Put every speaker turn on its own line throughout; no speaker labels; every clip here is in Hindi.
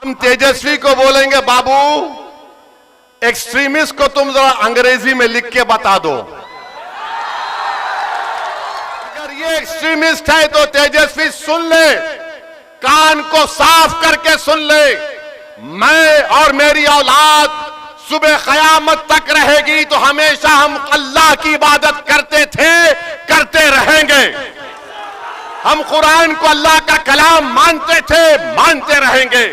हम तेजस्वी को बोलेंगे बाबू एक्सट्रीमिस्ट को तुम जरा अंग्रेजी में लिख के बता दो। अगर ये एक्सट्रीमिस्ट है तो तेजस्वी सुन ले, कान को साफ करके सुन ले। मैं और मेरी औलाद सुबह क़यामत तक रहेगी तो हमेशा हम अल्लाह की इबादत करते थे, करते रहेंगे। हम कुरान को अल्लाह का कलाम मानते थे, मानते रहेंगे।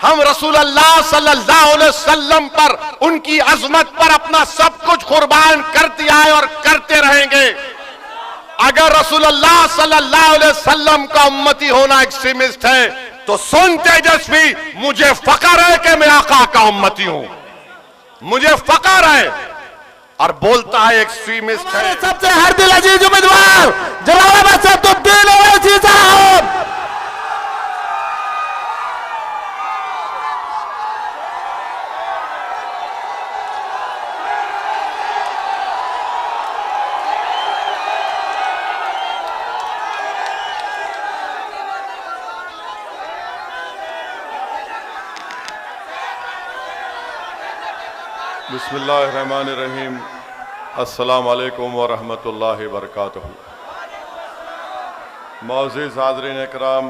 हम रसूल अल्लाह सल्लल्लाहु अलैहि वसल्लम पर, उनकी अजमत पर अपना सब कुछ कुर्बान करते आए और करते रहेंगे। अगर रसूल अल्लाह सल्लल्लाहु अलैहि वसल्लम का उम्मती होना एक्सट्रीमिस्ट है तो सुन तेजस्वी, मुझे फख्र है कि मैं आका का उम्मती हूं, मुझे फख्र है। और बोलता है एक्सट्रीमिस्ट है।
सबसे हर दिल अजीज उम्मीदवार जनाब असदुद्दीन ओवैसी साहब।
बिस्मिल्लाहिर्रहमानिर्रहीम। अस्सलाम वालेकुम व रहमतुल्लाहि व बरकातहू। मौज़ूद हाज़रीन इकराम,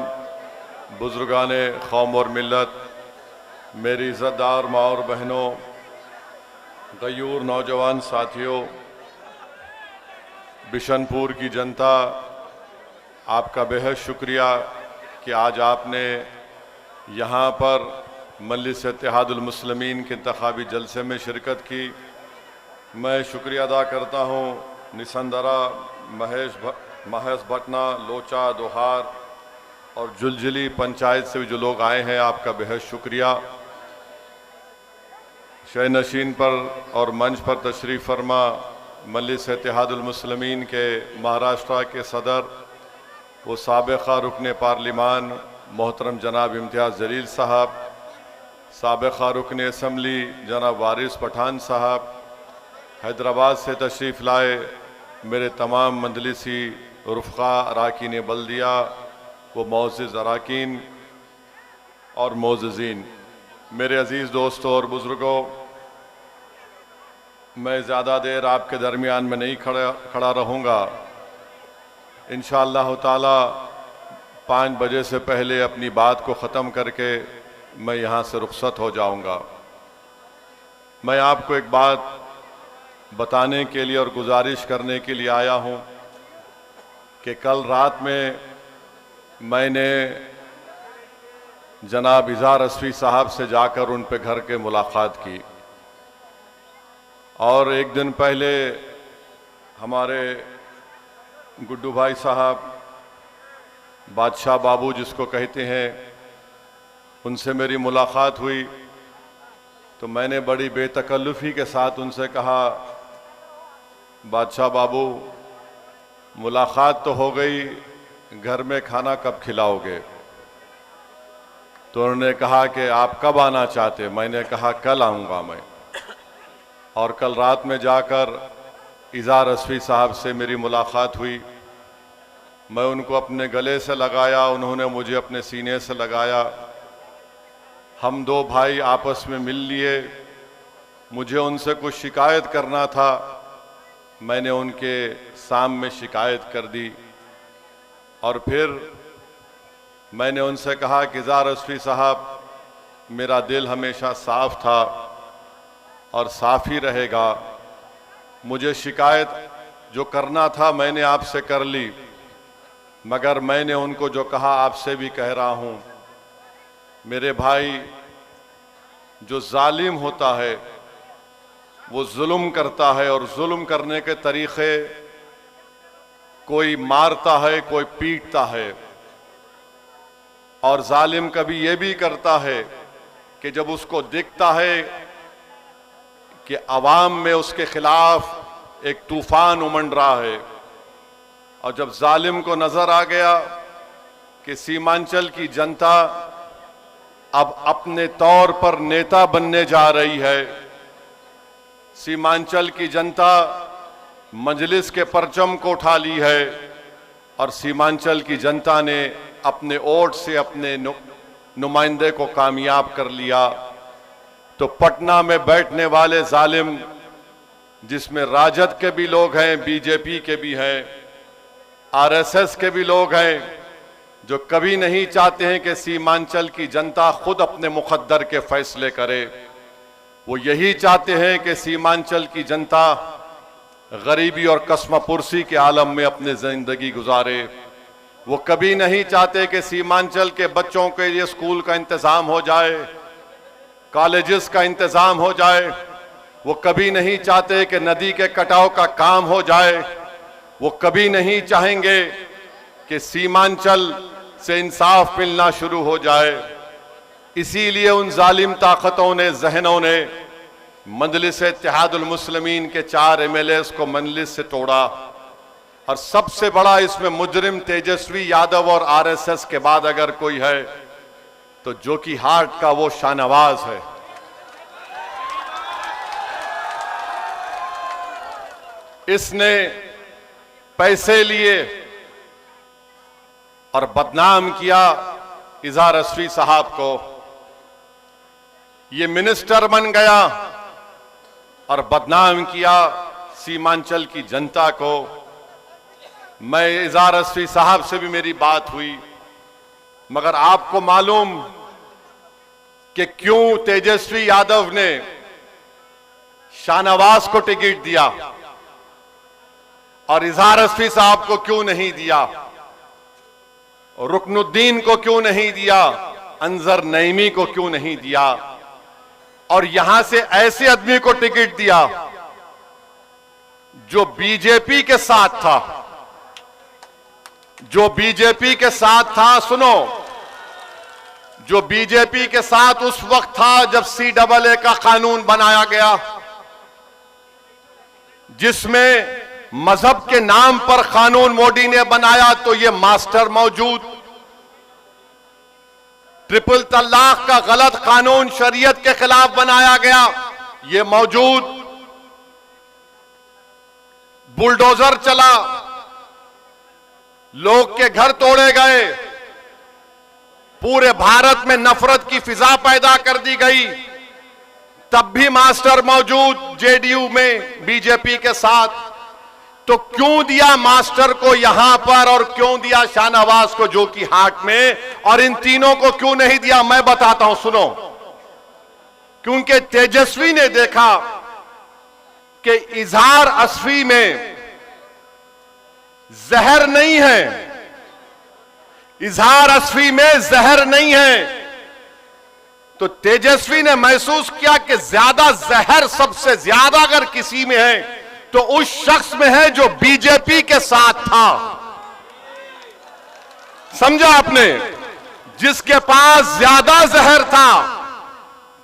बुज़ुर्गाने कौम और मिल्लत, मेरी इज़्ज़तदार माँ और बहनों, गयूर नौजवान साथियों, बिशनपुर की जनता, आपका बेहद शुक्रिया कि आज आपने यहाँ पर मजलिस इत्तेहादुल मुस्लिमीन के इंतखाबी जलसे में शिरकत की। मैं शुक्रिया अदा करता हूँ निसंदरा, महेश भटना, लोचा, दोहार और जुलझुली पंचायत से भी जो लोग आए हैं, आपका बेहद शुक्रिया। शय नशीन पर और मंच पर तशरीफ़ फरमा मजलिस इत्तेहादुल मुस्लिमीन के महाराष्ट्र के सदर, वो साबिक़ा रुकन पार्लिमान मोहतरम जनाब इम्तियाज़ जलील साहब, साबिक़ा रुकन असम्बली जनाब वारिस पठान साहब, हैदराबाद से तशरीफ़ लाए मेरे तमाम मंजलिसी रुफ़क़ा अराकीन बल्दिया, वो मोअज़्ज़िज़ अराकीन और मोअज़्ज़िज़ीन, मेरे अज़ीज़ दोस्तों और बुज़ुर्गों, मैं ज़्यादा देर आपके दरमियान में नहीं खड़ा रहूँगा। इंशाअल्लाह ताला 5 बजे से पहले अपनी बात को ख़त्म करके मैं यहाँ से रुखसत हो जाऊँगा। मैं आपको एक बात बताने के लिए और गुजारिश करने के लिए आया हूँ कि कल रात में मैंने जनाब इज़हार असफ़ी साहब से जाकर उन पे घर के मुलाकात की, और एक दिन पहले हमारे गुड्डू भाई साहब, बादशाह बाबू जिसको कहते हैं, उनसे मेरी मुलाकात हुई तो मैंने बड़ी बेतकल्लुफ़ी के साथ उनसे कहा, बादशाह बाबू मुलाकात तो हो गई, घर में खाना कब खिलाओगे? तो उन्होंने कहा कि आप कब आना चाहते? मैंने कहा कल आऊँगा मैं। और कल रात में जाकर इज़हार असफ़ी साहब से मेरी मुलाकात हुई। मैं उनको अपने गले से लगाया, उन्होंने मुझे अपने सीने से लगाया। हम दो भाई आपस में मिल लिए। मुझे उनसे कुछ शिकायत करना था, मैंने उनके सामने शिकायत कर दी। और फिर मैंने उनसे कहा कि इज़हार असफ़ी साहब, मेरा दिल हमेशा साफ़ था और साफ़ ही रहेगा। मुझे शिकायत जो करना था मैंने आपसे कर ली, मगर मैंने उनको जो कहा आपसे भी कह रहा हूँ, मेरे भाई, जो जालिम होता है वो जुल्म करता है, और जुल्म करने के तरीक़े, कोई मारता है, कोई पीटता है। और जालिम कभी ये भी करता है कि जब उसको दिखता है कि अवाम में उसके खिलाफ एक तूफान उमड़ रहा है, और जब जालिम को नजर आ गया कि सीमांचल की जनता अब अपने तौर पर नेता बनने जा रही है, सीमांचल की जनता मजलिस के परचम को उठा ली है, और सीमांचल की जनता ने अपने वोट से अपने नुमाइंदे को कामयाब कर लिया, तो पटना में बैठने वाले जालिम, जिसमें राजद के भी लोग हैं, बीजेपी के भी हैं, आरएसएस के भी लोग हैं, जो कभी नहीं चाहते हैं कि सीमांचल की जनता खुद अपने मुकद्दर के फैसले करे। वो यही चाहते हैं कि सीमांचल की जनता गरीबी और कस्मपुरसी के आलम में अपनी जिंदगी गुजारे। वो कभी नहीं चाहते कि सीमांचल के बच्चों के लिए स्कूल का इंतजाम हो जाए, कॉलेजेस का इंतजाम हो जाए। वो कभी नहीं चाहते कि नदी के कटाव का काम हो जाए। वो कभी नहीं चाहेंगे कि सीमांचल से इंसाफ मिलना शुरू हो जाए। इसीलिए उन जालिम ताकतों ने, जहनों ने मजलिस इत्तेहादुल मुस्लिमीन के 4 एमएलएस को मजलिस से तोड़ा। और सबसे बड़ा इसमें मुजरिम तेजस्वी यादव और आरएसएस के बाद अगर कोई है तो जो कि हार्ट का वो शाहनवाज है। इसने पैसे लिए और बदनाम किया इजहार रस्वी साहब को। ये मिनिस्टर बन गया और बदनाम किया सीमांचल की जनता को। मैं इजहार रस्वी साहब से भी मेरी बात हुई, मगर आपको मालूम कि क्यों तेजस्वी यादव ने शाहनवाज को टिकट दिया और इजहार रस्वी साहब को क्यों नहीं दिया, रुकनुद्दीन को क्यों नहीं दिया, अंजर नईमी को क्यों नहीं दिया, और यहां से ऐसे आदमी को टिकट दिया जो बीजेपी के साथ था, जो बीजेपी के साथ था। सुनो, जो बीजेपी के साथ उस वक्त था जब CAA का कानून बनाया गया, जिसमें मजहब के नाम पर कानून मोदी ने बनाया, तो ये मास्टर मौजूद। ट्रिपल तलाक का गलत कानून शरीयत के खिलाफ बनाया गया, ये मौजूद। बुलडोजर चला, लोग के घर तोड़े गए, पूरे भारत में नफरत की फिजा पैदा कर दी गई, तब भी मास्टर मौजूद जेडीयू में बीजेपी के साथ। तो क्यों दिया मास्टर को यहां पर और क्यों दिया शाहनवाज को जो कि हाट में, और इन तीनों को क्यों नहीं दिया? मैं बताता हूं, सुनो। क्योंकि तेजस्वी ने देखा कि इजहार रस्वी में जहर नहीं है, इजहार रस्वी में जहर नहीं है। तो तेजस्वी ने महसूस किया कि ज्यादा जहर सबसे ज्यादा अगर किसी में है तो उस शख्स में है जो बीजेपी के साथ था। समझा आपने? जिसके पास ज्यादा जहर था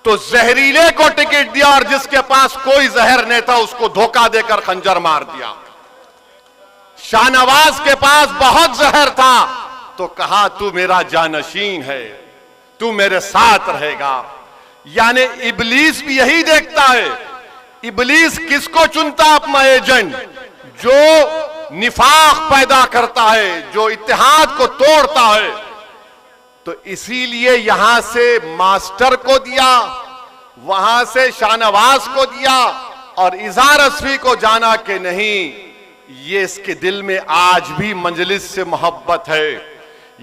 तो जहरीले को टिकट दिया, और जिसके पास कोई जहर नहीं था उसको धोखा देकर खंजर मार दिया। शाहनवाज के पास बहुत जहर था तो कहा तू मेरा जानशीन है, तू मेरे साथ रहेगा। यानी इबलीस भी यही देखता है। इबलीस किसको चुनता अपना एजेंट? जो निफाक पैदा करता है, जो इत्तेहाद को तोड़ता है। तो इसीलिए यहां से मास्टर को दिया, वहां से शाहनवाज को दिया, और इजहार रस्वी को जाना कि नहीं, ये इसके दिल में आज भी मजलिस से मोहब्बत है।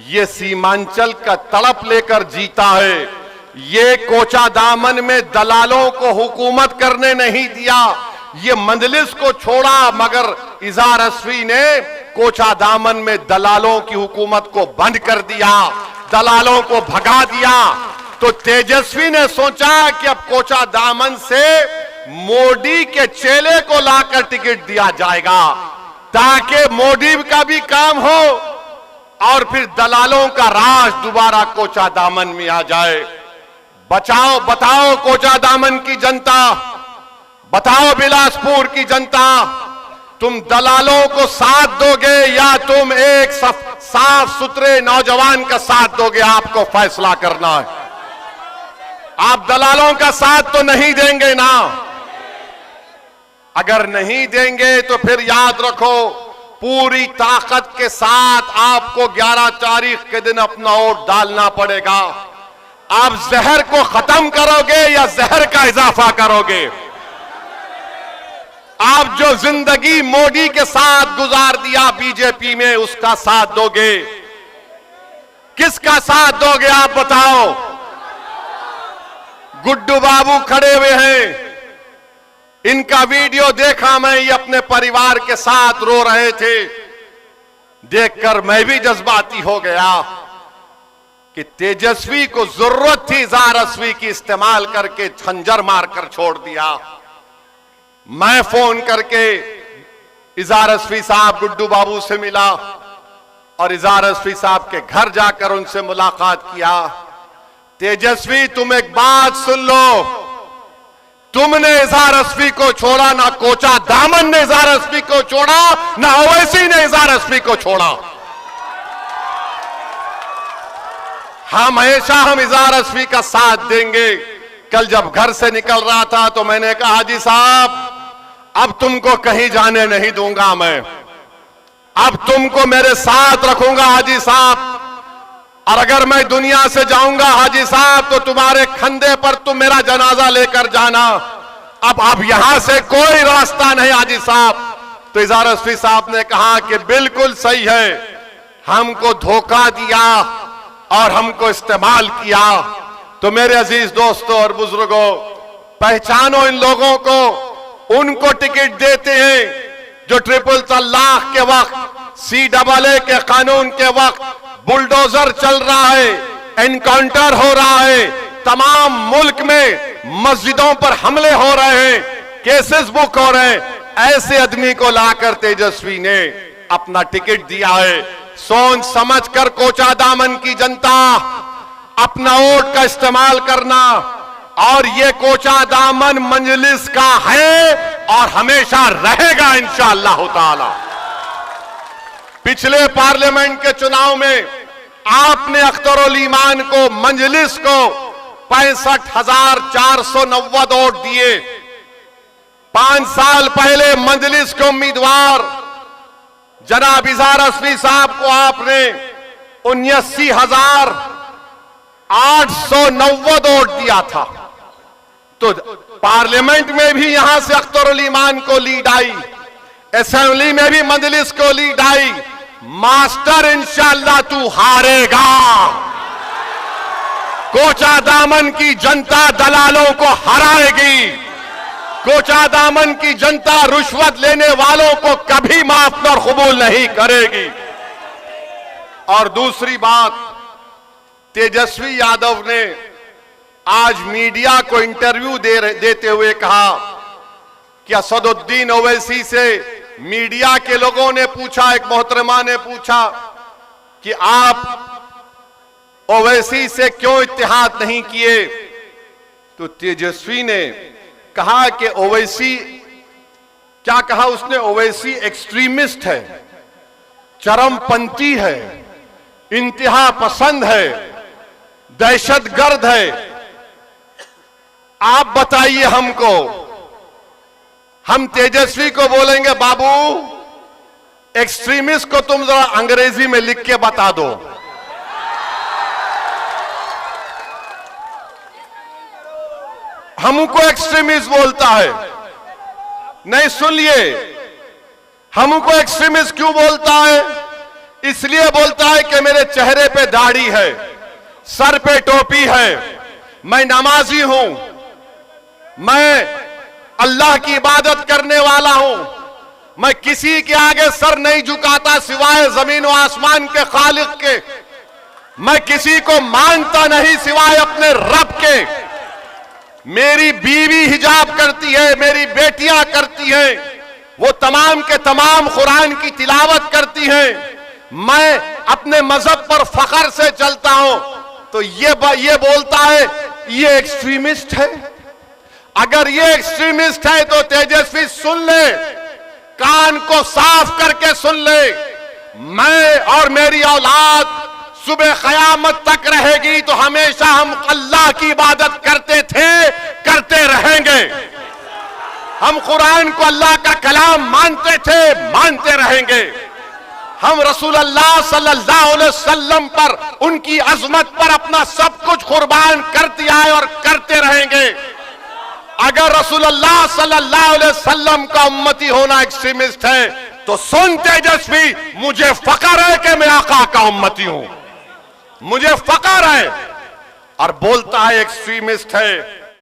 ये सीमांचल का तड़प लेकर जीता है। ये कोचा दामन में दलालों को हुकूमत करने नहीं दिया, ये मजलिस को छोड़ा, मगर इजहार रस्वी ने कोचा दामन में दलालों की हुकूमत को बंद कर दिया, दलालों को भगा दिया। तो तेजस्वी ने सोचा कि अब कोचा दामन से मोदी के चेले को लाकर टिकट दिया जाएगा, ताकि मोदी का भी काम हो और फिर दलालों का राज दोबारा कोचा दामन में आ जाए। बचाओ, बताओ कोचा दामन की जनता, बताओ बिलासपुर की जनता, तुम दलालों को साथ दोगे या तुम एक साफ सुथरे नौजवान का साथ दोगे? आपको फैसला करना है। आप दलालों का साथ तो नहीं देंगे ना? अगर नहीं देंगे तो फिर याद रखो, पूरी ताकत के साथ आपको 11 तारीख के दिन अपना वोट डालना पड़ेगा। आप जहर को खत्म करोगे या जहर का इजाफा करोगे? आप जो जिंदगी मोदी के साथ गुजार दिया बीजेपी में, उसका साथ दोगे? किसका साथ दोगे आप बताओ? गुड्डू बाबू खड़े हुए हैं, इनका वीडियो देखा मैं, ये अपने परिवार के साथ रो रहे थे। देखकर मैं भी जज्बाती हो गया कि तेजस्वी को जरूरत थी इजहार अस्वी की इस्तेमाल करके खंजर मारकर छोड़ दिया। मैं फोन करके इजहार अस्वी साहब गुड्डू बाबू से मिला और इजहार अस्वी साहब के घर जाकर उनसे मुलाकात किया। तेजस्वी, तुम एक बात सुन लो, तुमने इजहार अस्वी को छोड़ा, ना कोचा दामन ने इजहार अस्वी को छोड़ा, ना ओवैसी ने इजहार अस्वी को छोड़ा। हमेशा हम इजहार अस्वी का साथ देंगे। कल जब घर से निकल रहा था तो मैंने कहा, हाजी साहब अब तुमको कहीं जाने नहीं दूंगा मैं, अब तुमको मेरे साथ रखूंगा हाजी साहब, और अगर मैं दुनिया से जाऊंगा हाजी साहब तो तुम्हारे कंधे पर तुम मेरा जनाजा लेकर जाना। अब यहां से कोई रास्ता नहीं हाजी साहब। तो इजहार अस्वी साहब ने कहा कि बिल्कुल सही है, हमको धोखा दिया और हमको इस्तेमाल किया। तो मेरे अजीज दोस्तों और बुजुर्गों, पहचानो इन लोगों को, उनको टिकट देते हैं जो ट्रिपल तलाक के वक्त, CAA के कानून के वक्त बुलडोजर चल रहा है, एनकाउंटर हो रहा है, तमाम मुल्क में मस्जिदों पर हमले हो रहे हैं, केसेस बुक हो रहे हैं। ऐसे आदमी को लाकर तेजस्वी ने अपना टिकट दिया है। सोच समझ कर कोचा दामन की जनता अपना वोट का इस्तेमाल करना, और ये कोचा दामन मंजलिस का है और हमेशा रहेगा इंशाअल्लाह ताला। पिछले पार्लियामेंट के चुनाव में आपने अख्तरुल ईमान को, मंजलिस को 65,490 वोट दिए। 5 साल पहले मंजलिस के उम्मीदवार जनाब इजहार अस्वी साहब को आपने 79,890 वोट दिया था। तो पार्लियामेंट में भी यहां से अख्तरुल ईमान को लीड आई, असेंबली में भी मंजलिस को लीड आई। मास्टर इंशाअल्लाह तू हारेगा। कोचा दामन की जनता दलालों को हराएगी। कोचा दामन की जनता रुश्वत लेने वालों को कभी माफ और कबूल नहीं करेगी। और दूसरी बात, तेजस्वी यादव ने आज मीडिया को इंटरव्यू देते हुए कहा कि असदुद्दीन ओवैसी से मीडिया के लोगों ने पूछा, एक मोहतरमा ने पूछा कि आप ओवैसी से क्यों इत्तेहाद नहीं किए? तो तेजस्वी ने कहा कि ओवैसी, क्या कहा उसने? ओवैसी एक्सट्रीमिस्ट है, चरमपंथी है, इंतहा पसंद है, दहशतगर्द है। आप बताइए हमको, हम तेजस्वी को बोलेंगे बाबू एक्सट्रीमिस्ट को तुम जरा अंग्रेजी में लिख के बता दो। हमको एक्सट्रीमिस्ट बोलता है। नहीं, सुनिए, हमको एक्सट्रीमिस्ट क्यों बोलता है? इसलिए बोलता है कि मेरे चेहरे पे दाढ़ी है, सर पे टोपी है, मैं नमाजी हूं, मैं अल्लाह की इबादत करने वाला हूं, मैं किसी के आगे सर नहीं झुकाता सिवाय जमीन व आसमान के खालिक के, मैं किसी को मानता नहीं सिवाय अपने रब के, मेरी बीवी हिजाब करती है, मेरी बेटियां करती हैं, वो तमाम के तमाम कुरान की तिलावत करती हैं, मैं अपने मजहब पर फख्र से चलता हूं। तो ये बोलता है ये एक्सट्रीमिस्ट है। अगर ये एक्सट्रीमिस्ट है तो तेजस्वी सुन ले, कान को साफ करके सुन ले, मैं और मेरी औलाद सुबह क़यामत तक रहेगी तो हमेशा हम अल्लाह की इबादत करते थे, करते रहेंगे। हम कुरान को अल्लाह का कलाम मानते थे, मानते रहेंगे। हम रसूल अल्लाह सल्लल्लाहु अलैहि वसल्लम पर, उनकी अजमत पर अपना सब कुछ कुर्बान करते आए और करते रहेंगे। अगर रसूल अल्लाह सल्लल्लाहु अलैहि वसल्लम का उम्मती होना एक्सट्रीमिस्ट है तो सुन तेजस्वी, मुझे फख्र है कि मैं आका का उम्मती हूं, मुझे फख्र है। और बोलता है एक्सट्रीमिस्ट है,